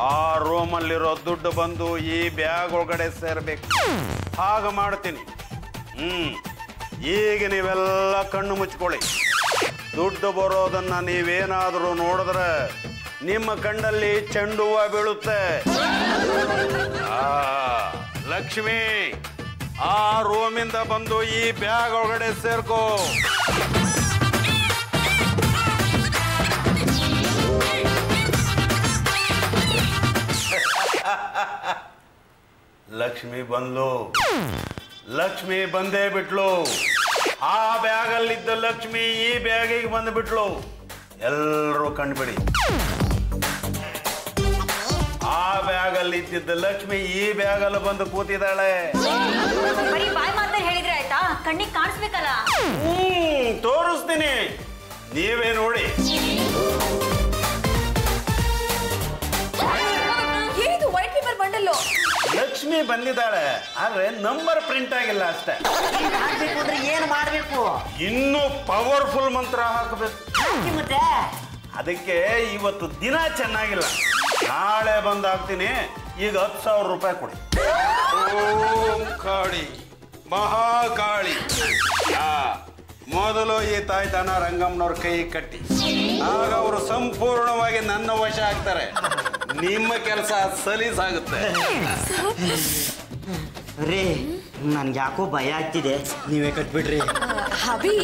Speaker 6: ಆ ರೂಮಲ್ಲಿರೋ ದುಡ್ಡು ಬಂದು ಈ ಬ್ಯಾಗ್ ಒಳಗಡೆ ಸೇರ್ಬೇಕು. ಹಾಗ ಮಾಡ್ತೀನಿ. ಈಗ ನೀವೆಲ್ಲ ಕಣ್ಣು ಮುಚ್ಕೊಳ್ಳಿ. ದುಡ್ಡು ಬರೋದನ್ನ ನೀವೇನಾದರೂ ನೋಡಿದ್ರೆ ನಿಮ್ಮ ಕಣ್ಣಲ್ಲಿ ಚೆಂಡು ಹೂವ ಬೀಳುತ್ತೆ. ಲಕ್ಷ್ಮಿ, ಆ ರೂಮಿಂದ ಬಂದು ಈ ಬ್ಯಾಗ್ ಒಳಗಡೆ ಸೇರ್ಕೋ. ಲಕ್ಷ್ಮಿ ಬಂದ್ಲು. ಲಕ್ಷ್ಮಿ ಬಂದೇ ಬಿಟ್ಲು. ಆ ಬ್ಯಾಗಲ್ಲಿದ್ದ ಲಕ್ಷ್ಮಿ ಈ ಬ್ಯಾಗಿಗೆ ಬಂದ್ಬಿಟ್ಲು. ಎಲ್ಲರೂ ಕಂಡುಬಿಡಿ. ಆ ಬ್ಯಾಗಲ್ಲಿ ಇದ್ದಿದ್ದ ಲಕ್ಷ್ಮಿ ಈ ಬ್ಯಾಗಲ್ಲಿ ಬಂದು ಕೂತಿದ್ದಾಳೆ.
Speaker 2: ಬರೀ ಬಾಯ್ ಮಾತ್ರ ಹೇಳಿದ್ರೆ ಆಯ್ತಾ? ಕಣ್ಣಿಗೆ ಕಾಣಿಸ್ಬೇಕಲ್ಲ.
Speaker 6: ತೋರಿಸ್ತೀನಿ, ನೀವೇ ನೋಡಿ.
Speaker 3: ಏನಿದು ವೈಟ್ ಪೇಪರ್ ಬಂಡಲ್ಲು?
Speaker 6: ಲಕ್ಷ್ಮಿ ಬಂದಿದ್ದಾಳೆ, ಆದ್ರೆ ನಂಬರ್ ಪ್ರಿಂಟ್ ಆಗಿಲ್ಲ ಅಷ್ಟೇ.
Speaker 1: ಏನು ಮಾಡ್ಬೇಕು?
Speaker 6: ಇನ್ನೂ ಪವರ್ಫುಲ್ ಮಂತ್ರ ಹಾಕಬೇಕು.
Speaker 1: ಮತ್ತೆ
Speaker 6: ಅದಕ್ಕೆ ಇವತ್ತು ದಿನ ಚೆನ್ನಾಗಿಲ್ಲ, ನಾಳೆ ಬಂದು ಹಾಕ್ತೀನಿ. ಈಗ 10,000 ರೂಪಾಯಿ ಕೊಡಿ. ಓಂ ಕಾಳಿ ಮಹಾಕಾಳಿ. ಮೊದಲು ಈ ತಾಯ್ತಾನ ರಂಗಮ್ಮನವ್ರ ಕೈ ಕಟ್ಟಿ, ಆಗ ಅವರು ಸಂಪೂರ್ಣವಾಗಿ ನನ್ನ ವಶ ಆಗ್ತಾರೆ. ನಿಮ್ಮ ಕೆಲಸ ಸಲೀಸಾಗುತ್ತೆ.
Speaker 4: ರೀ, ನನ್ಗೆ ಯಾಕೋ ಭಯ ಆಗ್ತಿದೆ, ನೀವೇ ಕಟ್ಬಿಡ್ರಿ.
Speaker 3: ಹವಿ,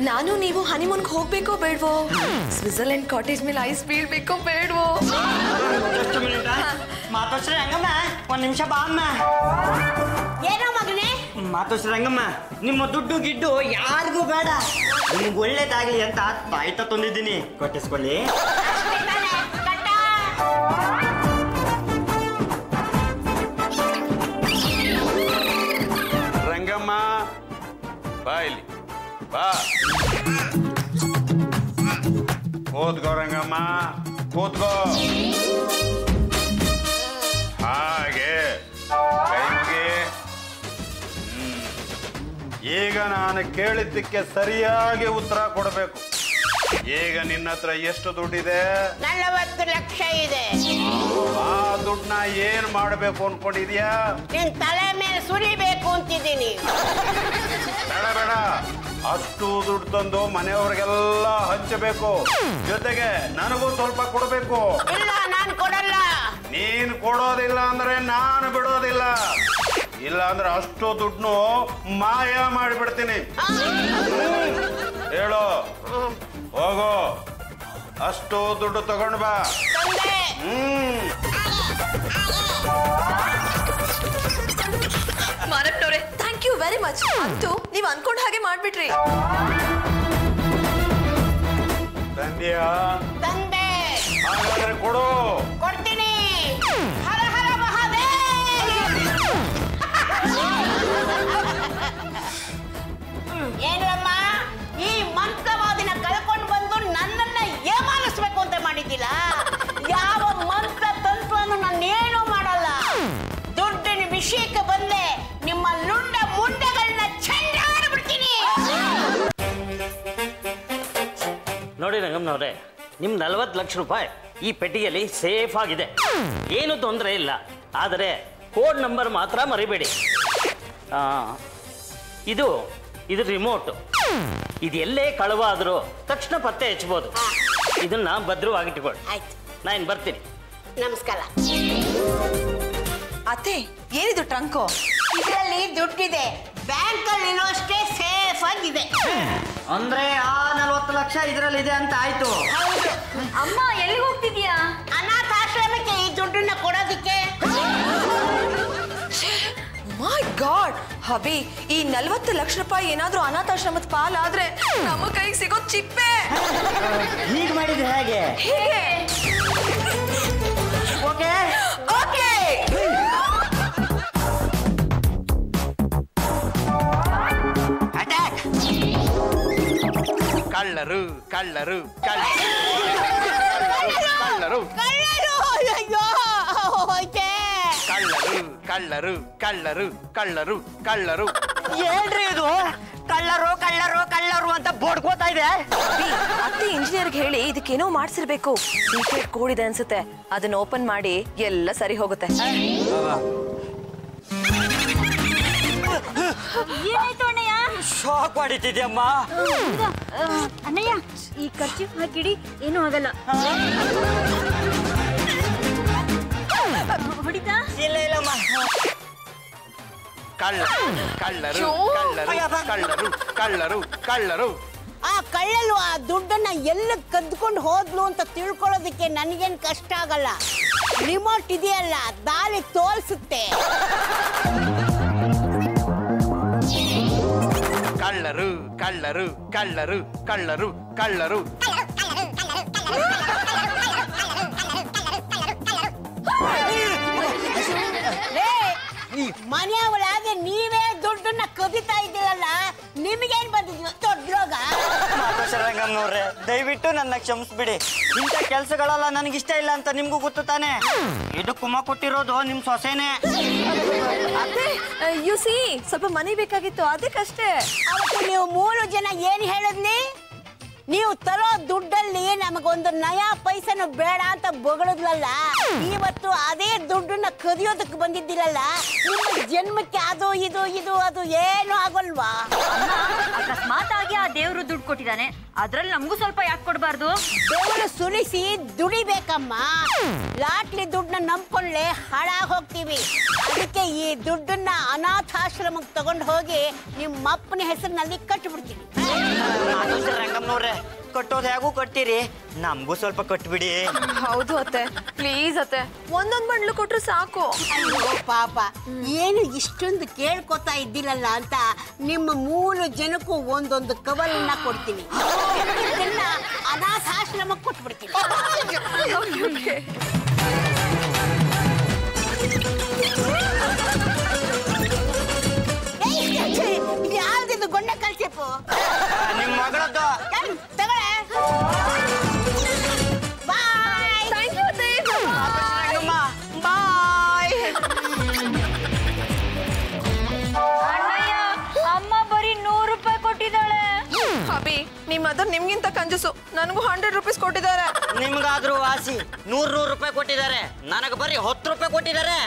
Speaker 3: ನಾನು ನೀವು ಹನಿಮೂನ್ಗೆ ಹೋಗ್ಬೇಕೋ ಬೇಡ್ವೋ? ಸ್ವಿಟ್ಜರ್ಲೆಂಡ್ ಕಾಟೇಜ್ ಮೇಲೆ ಐಸ್ ಬೀಳ್ಬೇಕೋ ಬೇಡ್ವೋ?
Speaker 4: ಮಾತೋಶ್ರೀ ರಂಗಮ್ಮ, ಒಂದ್ ನಿಮಿಷ ಬಾ ಅಮ್ಮ.
Speaker 1: ಏನೋ ಮಗನೇ?
Speaker 4: ಮಾತೋಶ್ರೀ ರಂಗಮ್ಮ, ನಿಮ್ಮ ದುಡ್ಡು ಗಿಡ್ಡು ಯಾರಿಗೂ ಬೇಡ, ನಿಮ್ಗೆ ಒಳ್ಳೇದಾಗ್ಲಿ ಅಂತ ತಾಯ್ತ ತಂದಿದ್ದೀನಿ, ಕೊಟ್ಟಿಸ್ಕೊಳ್ಳಿ.
Speaker 6: ರಂಗಮ್ಮ ಬಾ ಇಲ್ಲಿ, ಬಾ. ಕೂತ್ಕೋ ರಂಗಮ್ಮ, ಕೂತ್ಕೋ. ಹಾಗೆ ಕೈ ಮುಗಿ. ಈಗ ನಾನು ಕೇಳಿದ್ದಕ್ಕೆ ಸರಿಯಾಗಿ ಉತ್ತರ ಕೊಡಬೇಕು. ಈಗ ನಿನ್ನ ಹತ್ರ ಎಷ್ಟು ದುಡ್ಡಿದೆ?
Speaker 1: 40 ಲಕ್ಷ ಇದೆ.
Speaker 6: ಆ ದುಡ್ಡನ್ನ ಏನ್ ಮಾಡಬೇಕು ಅನ್ಕೊಂಡಿದ್ಯಾ?
Speaker 1: ನಿನ್ ತಲೆ ಮೇಲೆ ಸುರಿಬೇಕು ಅಂತಿದ್ದೀನಿ.
Speaker 6: ಬೇಡ, ಅಷ್ಟು ದುಡ್ಡು ತಂದು ಮನೆಯವ್ರಿಗೆಲ್ಲ ಹಂಚಬೇಕು, ಜೊತೆಗೆ ನನಗೂ ಸ್ವಲ್ಪ ಕೊಡಬೇಕು.
Speaker 1: ಇಲ್ಲ, ನಾನು ಕೊಡಲ್ಲ.
Speaker 6: ನೀನ್ ಕೊಡೋದಿಲ್ಲ ಅಂದ್ರೆ ನಾನು ಬಿಡೋದಿಲ್ಲ. ಇಲ್ಲ ಅಂದ್ರೆ ಅಷ್ಟು ದುಡ್ಡು ಮಾಯ ಮಾಡಿಬಿಡ್ತೀನಿ. ಹೇಳು, ಹೋಗು, ಅಷ್ಟು ದುಡ್ಡು ತಗೊಂಡು ಬಾ.
Speaker 3: ಮಾರಪ್ಪನವ್ರೆ, ಥ್ಯಾಂಕ್ ಯು ವೆರಿ ಮಚ್. ಅಂತೂ ನೀವು ಅನ್ಕೊಂಡ ಹಾಗೆ ಮಾಡ್ಬಿಟ್ರಿ.
Speaker 6: ತಂದೆಯಾ?
Speaker 1: ತಂದೆ.
Speaker 6: ಹಾಗಾದ್ರೆ ಕೊಡು.
Speaker 1: ಕೊಡ್ತೀನಿ. ಹರ ಹರ ಮಹಾದೇವ್. ಏನಮ್ಮ, ಈ ಮಂತ್ರವಾದಿನ ಕಳ್ಕೊಂಡು ಬಂದು ನನ್ನನ್ನ ಏಮಾನಿಸ್ಬೇಕು ಅಂತ ಮಾಡಿದ್ದಿಲ್ಲ? ಯಾವ ಮಂತ್ರ ತಂತ್ರವನ್ನು ನಾನೇನು ಮಾಡಲ್ಲ. ದುಡ್ಡಿನ ವಿಷಯಕ್ಕೆ ಬಂದೆ ನಿಮ್ಮ ಲುಂಡ ಮುಂಡೆಗಳನ್ನ ಚೆಂಡಾಡ್ಬಿಡ್ತೀನಿ.
Speaker 5: ನೋಡಿ ರಂಗಮ್ಮನವ್ರೆ, ನಿಮ್ 40 ಲಕ್ಷ ರೂಪಾಯಿ ಈ ಪೆಟ್ಟಿಗೆಯಲ್ಲಿ ಸೇಫ್ ಆಗಿದೆ, ಏನು ತೊಂದರೆ ಇಲ್ಲ. ಆದರೆ ಕೋಡ್ ನಂಬರ್ ಮಾತ್ರ ಮರಿಬೇಡಿ. ಇದು ರಿಮೋಟ್. ಇದು ಎಲ್ಲೇ ಕಳುವಾದರೂ ತಕ್ಷಣ ಪತ್ತೆ ಹಚ್ಚಬಹುದು. ಇದನ್ನ ಭದ್ರವಾಗಿಟ್ಕೊಳ್ಳಿ.
Speaker 1: ಆಯ್ತು,
Speaker 5: ನಾನು ಬರ್ತೀನಿ.
Speaker 1: ನಮಸ್ಕಾರ.
Speaker 3: ಅತ್ತೆ, ಏನಿದು ಟ್ರಂಕು?
Speaker 1: ಇದರಲ್ಲಿ ದುಡ್ಡಿದೆ, ಬ್ಯಾಂಕಲ್ಲಿ ಇರೋಷ್ಟೇ ಸೇಫ್ ಆಗಿದೆ.
Speaker 4: ಅಂದ್ರೆ ಆ 40 ಲಕ್ಷ ಇದರಲ್ಲಿದೆ ಅಂತ ಆಯ್ತು.
Speaker 1: ಹೌದು.
Speaker 2: ಅಮ್ಮ, ಎಲ್ಲಿಗೆ ಹೋಗ್ತಿದ್ಯಾ?
Speaker 1: ಅನಾಥಾಶ್ರಮಕ್ಕೆ ಈ ದುಡ್ಡನ್ನ ಕೊಡೋದಿಕ್ಕೆ.
Speaker 3: ಮೈ ಗಾಡ್, ಹಬಿ, ಈ 40 ಲಕ್ಷ ರೂಪಾಯಿ ಏನಾದ್ರೂ ಅನಾಥಾಶ್ರಮದ ಪಾಲಾದ್ರೆ ನಮ್ಮ ಕೈಗೆ ಸಿಗೋ ಚಿಪ್ಪೆ.
Speaker 4: ಹೀಗೆ ಮಾಡಿದ್ರೆ ಹೇಗೆ?
Speaker 3: ಹೀಗೆ.
Speaker 4: Okay
Speaker 3: okay.
Speaker 4: ಅಟ್ಯಾಕ್.
Speaker 7: ಕಳ್ಳರು ಕಳ್ಳರು ಕಳ್ಳರು ಕಳ್ಳರು
Speaker 1: ಅಯ್ಯೋ, ಹೋಯ್ತೆ.
Speaker 7: ಕಳ್ಳರು ಕಳ್ಳರು ಕಳ್ಳರು ಕಳ್ಳರು ಕಳ್ಳರು
Speaker 4: ಏನ್ರಿ ಇದು ಕಳ್ಳರು ಕಳ್ಳರು ಕಳ್ಳರು ಅಂತ ಬೋಡ್ಕೋತಾ ಇದೆ.
Speaker 3: ಅತ್ತೆ ಇಂಜಿನಿಯರ್ಗೆ ಹೇಳಿ ಇದಕ್ಕೇನೋ ಮಾಡ್ಸಿರ್ಬೇಕು. ಸೀಕ್ರೆಟ್ ಕೋಡ್ ಇದೆ ಅನ್ಸುತ್ತೆ, ಅದನ್ನ ಓಪನ್ ಮಾಡಿ ಎಲ್ಲ ಸರಿ ಹೋಗುತ್ತೆ.
Speaker 2: ಏನಾಯ್ತು ಅಣ್ಣಯ್ಯ?
Speaker 4: ಶಾಕ್ ಹೊಡಿತಿದ್ಯಮ್ಮ.
Speaker 2: ಅಣ್ಣಯ್ಯ ಈ ಖರ್ಚು ಹಾಕಿಡಿ, ಏನೂ ಆಗಲ್ಲ. ಹೊಡಿತಾ?
Speaker 4: ಇಲ್ಲ ಇಲ್ಲಮ್ಮ.
Speaker 7: ಕಳ್ಳರು ಕಳ್ಳರು ಕಳ್ಳರು ಕಳ್ಳರು ಕಳ್ಳರು.
Speaker 1: ಆ ಕಳ್ಳಲು ಆ ದುಡ್ಡನ್ನ ಎಲ್ಲ ಕದ್ಕೊಂಡು ಹೋದ್ಲು ಅಂತ ತಿಳ್ಕೊಳ್ಳೋದಕ್ಕೆ ನನಗೇನು ಕಷ್ಟ ಆಗಲ್ಲ. ರಿಮೋಟ್ ಇದೆಯಲ್ಲ, ದಾರಿ ತೋರಿಸುತ್ತೆ.
Speaker 7: ಕಳ್ಳರು ಕಳ್ಳರು ಕಳ್ಳರು ಕಳ್ಳರು ಕಳ್ಳರು.
Speaker 1: ಮನೆಯವಳಾಗೆ ನೀವೇ ದುಡ್ಡನ್ನ ಕದಿತಾ ಇದ್ದೀರಲ್ಲ, ನಿಮಗೇನ್ ಬಂದಿದ್ವಿ ದೊಡ್ಡ ರೋಗ?
Speaker 4: ರಂಗಮ್ಮನವ್ರೆ, ದಯವಿಟ್ಟು ನನ್ನ ಕ್ಷಮಿಸ್ಬಿಡಿ. ಇಂಥ ಕೆಲ್ಸಗಳೆಲ್ಲ ನನಗಿಷ್ಟ ಇಲ್ಲ ಅಂತ ನಿಮ್ಗೂ ಗೊತ್ತು ತಾನೆ. ಇದು ಕುಮ್ಮ ಕೊಟ್ಟಿರೋದು ನಿಮ್ ಸೊಸೆನೆ.
Speaker 3: ಅತ್ತೆ ಯು ಸಿ ಸ್ವಲ್ಪ ಮನೆ ಬೇಕಾಗಿತ್ತು, ಅದಕ್ಕಷ್ಟೇ.
Speaker 1: ಅವತ್ತು ನೀವು 3 ಜನ ಏನ್ ಹೇಳಿದ್ಲಿ? ನೀವು ತರೋ ದುಡ್ಡಲ್ಲಿ ನಮಗೊಂದು ನಯಾ ಪೈಸನು ಬೇಡ ಅಂತ ಬೊಗಳಿದ್ಲಲ್ಲ, ಇವತ್ತು ಅದೇ ದುಡ್ಡನ್ನ ಕದಿಯೋದಕ್ಕೆ ಬಂದಿದ್ದಿರಲ್ಲ. ನಿಮ್ಮ ಜನ್ಮಕ್ಕೆ ಅದು ಇದು ಇದು ಅದು ಏನು ಆಗೋಲ್ವಾ?
Speaker 2: ಅಕಸ್ಮಾತ್ ಆಗಿ ಆ ದೇವ್ರು ದುಡ್ಡು ಕೊಟ್ಟಿದ್ದಾನೆ, ಅದ್ರಲ್ಲಿ ನಮಗೂ ಸ್ವಲ್ಪ ಯಾಕೆ ಕೊಡಬಾರ್ದು?
Speaker 1: ಬೆವರು ಸುರಿಸಿ ದುಡಿಬೇಕಮ್ಮ. ಲಾಟ್ಲಿ ದುಡ್ಡನ್ನ ನಂಬ್ಕೊಂಡ್ಲೆ ಹಾಳಾಗಿ ಹೋಗ್ತೀವಿ. ಅದಕ್ಕೆ ಈ ದುಡ್ಡನ್ನ ಅನಾಥಾಶ್ರಮಕ್ಕೆ ತಗೊಂಡು ಹೋಗಿ ನಿಮ್ಮ ಅಪ್ಪನ ಹೆಸರಿನಲ್ಲಿ ಕಟ್ಟಿಬಿಡ್ತೀವಿ.
Speaker 4: ರಂಗಮ್ಮನವ್ರೆ, ಕಟ್ಟೋದು ಹೇಗೂ ಕಟ್ತೀರಿ, ನಮಗೂ ಸ್ವಲ್ಪ ಕಟ್ಬಿಡಿ.
Speaker 3: ಹೌದು ಅತ್ತೆ, ಪ್ಲೀಸ್ ಅತ್ತೆ, ಒಂದೊಂದ್ ಬಂಡ್ಲು ಕೊಟ್ರು ಸಾಕು.
Speaker 1: ಅಯ್ಯೋ ಪಾಪ, ಏನು ಇಷ್ಟೊಂದು ಕೇಳ್ಕೊತಾ ಇದ್ದಿಲ್ಲಲ್ಲ ಅಂತ ನಿಮ್ಮ 3 ಜನಕ್ಕೂ ಒಂದೊಂದು ಕವಲನ್ನ ಕೊಡ್ತೀನಿ. ಇದನ್ನ ಅನಾಥಾಶ್ರಮಕ್ಕೆ ಕೊಟ್ಬಿಡ್ತೀನಿ. ಇದು ಯಾವ್ದಿದು ಗೊಂಡೆ ಕಲ್ಸೆಪ್ಪು?
Speaker 4: ನಿಮ್ ಮಗಳದ್ದು.
Speaker 1: ತಗೊಳ್ಳೆ. ಬಾಯ್.
Speaker 3: ಥ್ಯಾಂಕ್ ಯು ಅತ್ತೆ.
Speaker 4: ರಂಗಮ್ಮ, ಬಾಯ್.
Speaker 2: ಅಣ್ಣಯ್ಯ, ಅಮ್ಮ ಬರೀ 100 ರೂಪಾಯಿ ಕೊಟ್ಟಿದ್ದಾಳೆ.
Speaker 3: ಅಭಿ, ನಿಮ್ಮ ಮದರ್ ನಿಮ್ಗಿಂತ ಕಂಜೂಸು. ನನಗೂ 100 ರೂಪೀಸ್ ಕೊಟ್ಟಿದ್ದಾರೆ.
Speaker 4: ನಿಮ್ಗಾದ್ರೂ ವಾಸಿ 100 ರೂಪಾಯಿ ಕೊಟ್ಟಿದ್ದಾರೆ, ನನಗೆ ಬರೀ 10 ರೂಪಾಯಿ ಕೊಟ್ಟಿದ್ದಾರೆ.